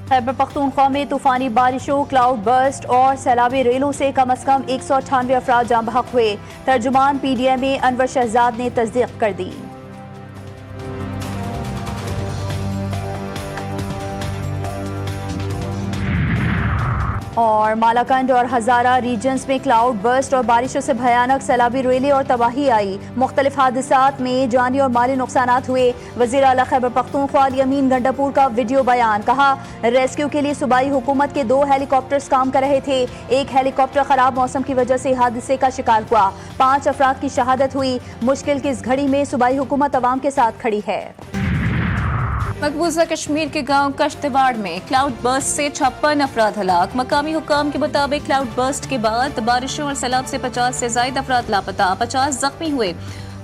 खैबर पख्तूनख्वा में तूफानी बारिशों, क्लाउड बर्स्ट और सैलाबी रेलों से कम अज कम 198 अफराद जाँ बहक हुए। तर्जुमान PDMA अनवर शहजाद ने तस्दीक कर दी। और मालाकंड और हजारा रीजन्स में क्लाउड बर्स्ट और बारिशों से भयानक सैलाबी रेलें और तबाही आई। मुख्तलिफ हादसात में जानी और माली नुकसानात हुए। वज़ीर आला खैबर पख्तूनख्वा यमीन गंडापुर का वीडियो बयान। कहा, रेस्क्यू के लिए सूबाई हुकूमत के 2 हेलीकॉप्टर्स काम कर रहे थे। एक हेलीकॉप्टर खराब मौसम की वजह से हादसे का शिकार हुआ। 5 अफराद की शहादत हुई। मुश्किल की इस घड़ी में सूबाई हुकूमत अवाम के साथ खड़ी है। मकबूजा कश्मीर के गांव कश्तवाड़ में क्लाउड बर्स्ट से 56 अफराद हलाक। मकामी हुकाम के मुताबिक क्लाउड बर्स्ट के बाद बारिशों और सैलाब से 50 से ज्यादा अफराद लापता, 50 जख्मी हुए।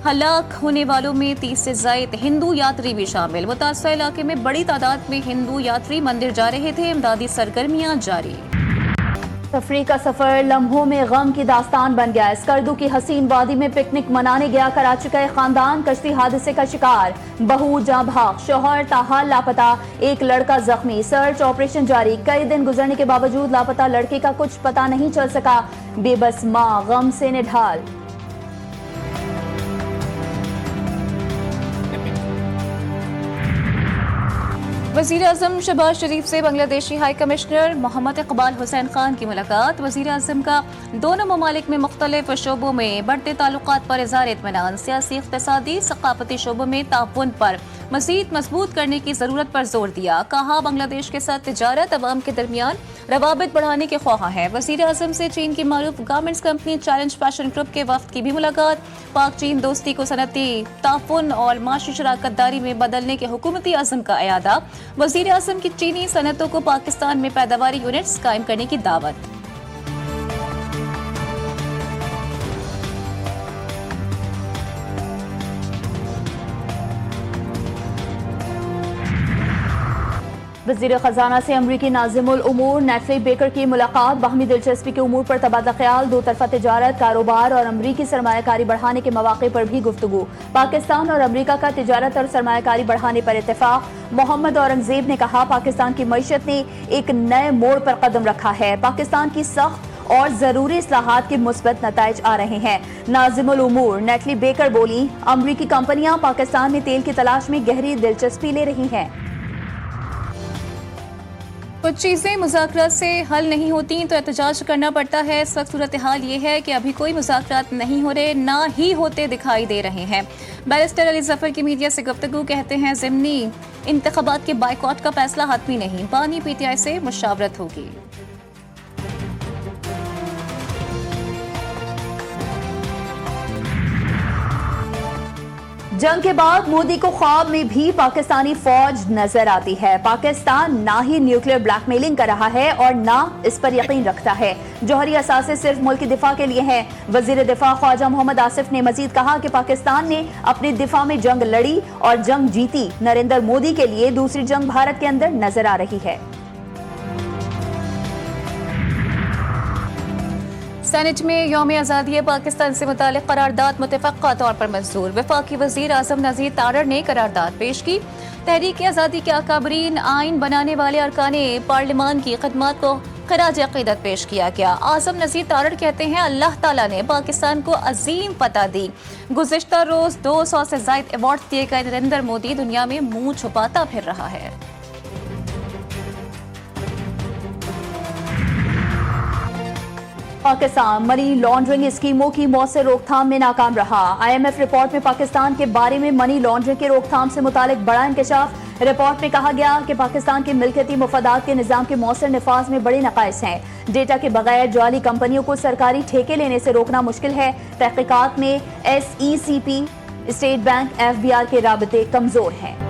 हलाक होने वालों में 30 से ज्यादा हिंदू यात्री भी शामिल। मुतासर इलाके में बड़ी तादाद में हिंदू यात्री मंदिर जा रहे थे। इमदादी सरगर्मियां जारी। तफरीह का सफर लम्हों में गम की दास्तान बन गया। स्कर्दू की हसीन वादी में पिकनिक मनाने गया कराची का एक खानदान कश्ती हादसे का शिकार। बहू जाँ भाग, शौहर ताहाल लापता, एक लड़का जख्मी। सर्च ऑपरेशन जारी। कई दिन गुजरने के बावजूद लापता लड़के का कुछ पता नहीं चल सका। बेबस माँ गम से निढाल। वज़ीर आज़म शहबाज शरीफ से बांग्लादेशी हाई कमिश्नर मोहम्मद इकबाल हुसैन खान की मुलाकात। वज़ीर आज़म का दोनों ममालिक में मुख्तलिफ शोबों में बढ़ते ताल्लुकात पर इज़हार इत्मीनान। सियासी, इक़्तिसादी, सक़ाफ़ती शोबों में ताउन पर मज़ीद मजबूत करने की ज़रूरत पर जोर दिया। कहा, बांग्लादेश के साथ तिजारत अवाम के दरमियान रवाबित बढ़ाने के ख्वाह है। वज़ीर आज़म से चीन की मारूफ garments company challenge fashion group के वफ़द की भी मुलाकात। पाक चीन दोस्ती को सनती ताउन और माशी शराकत दारी में बदलने के हुकूमती अज़्म का इयादा। वज़ीर आज़म की चीनी सनतों को पाकिस्तान में पैदावारी यूनिट्स कायम करने की दावत। वज़ीर ख़जाना से अमरीकी नाज़िमुल उमूर नेटली बेकर की मुलाकात। बाहमी दिलचस्पी के उमूर पर तबादला ख्याल। 2 तरफ़ा तिजारत, कारोबार और अमरीकी सरमायाकारी बढ़ाने के मौक़े पर भी गुफ्तगू। पाकिस्तान और अमरीका का तिजारत और सरमायाकारी बढ़ाने पर इत्तेफ़ाक़। मोहम्मद औरंगज़ेब ने कहा, पाकिस्तान की मईशत ने एक नए मोड़ पर कदम रखा है। पाकिस्तान की सख्त और ज़रूरी इस्लाहात के मुस्बत नताइज आ रहे हैं। नाज़िमुल उमूर नेटली बेकर बोली, अमरीकी कंपनियां पाकिस्तान में तेल की तलाश में गहरी दिलचस्पी ले रही हैं। कुछ चीज़ें मुज़ाकरात से हल नहीं होती तो एहतजाज करना पड़ता है। इस वक्त सूरत हाल ये है कि अभी कोई मुज़ाकरात नहीं हो रहे, ना ही होते दिखाई दे रहे हैं। बैरिस्टर अली ज़फ़र की मीडिया से गुफ्तगू। कहते हैं, ज़िमनी इंतख़ाबात के बाइकॉट का फैसला हतमी नहीं, बानी PTI से मुशावरत होगी। जंग के बाद मोदी को ख्वाब में भी पाकिस्तानी फौज नजर आती है। पाकिस्तान ना ही न्यूक्लियर ब्लैकमेलिंग कर रहा है और ना इस पर यकीन रखता है। जौहरी असासे सिर्फ मुल्क की दिफा के लिए हैं। वजीर दिफा ख्वाजा मोहम्मद आसिफ ने मजीद कहा कि पाकिस्तान ने अपने दिफा में जंग लड़ी और जंग जीती। नरेंद्र मोदी के लिए दूसरी जंग भारत के अंदर नजर आ रही है। सेनेट में यौम आज़ादी पाकिस्तान से मुतालिक करारदाद मुतफ़क्का तौर पर मंजूर। वफाकी वज़ीर आज़म नज़ीर तारड़ ने करारदाद पेश की। तहरीक आज़ादी के अकाबरीन, आइन बनाने वाले अरकाने पार्लिमान की खिदमत को खिराज अक़ीदत पेश किया गया। आज़म नज़ीर तारड़ कहते हैं, अल्लाह ताला ने पाकिस्तान को अजीम फतह दी। गुज़िश्ता रोज़ 200 से ज़ायद अवार्ड दिए गए नरेंद्र मोदी दुनिया में मुंह छुपाता फिर रहा है। पाकिस्तान मनी लॉन्ड्रिंग स्कीमों की मौसर रोकथाम में नाकाम रहा। IMF रिपोर्ट में पाकिस्तान के बारे में मनी लॉन्ड्रिंग के रोकथाम से मुतालिक बड़ा इंकशाफ। रिपोर्ट में कहा गया कि पाकिस्तान के मिल्कियती मफादात के निज़ाम के मौसर निफाज में बड़े नकाइस हैं। डेटा के बगैर जाली कंपनियों को सरकारी ठेके लेने से रोकना मुश्किल है। तहकीकात में SECP, स्टेट बैंक, FBR के राबते कमजोर हैं।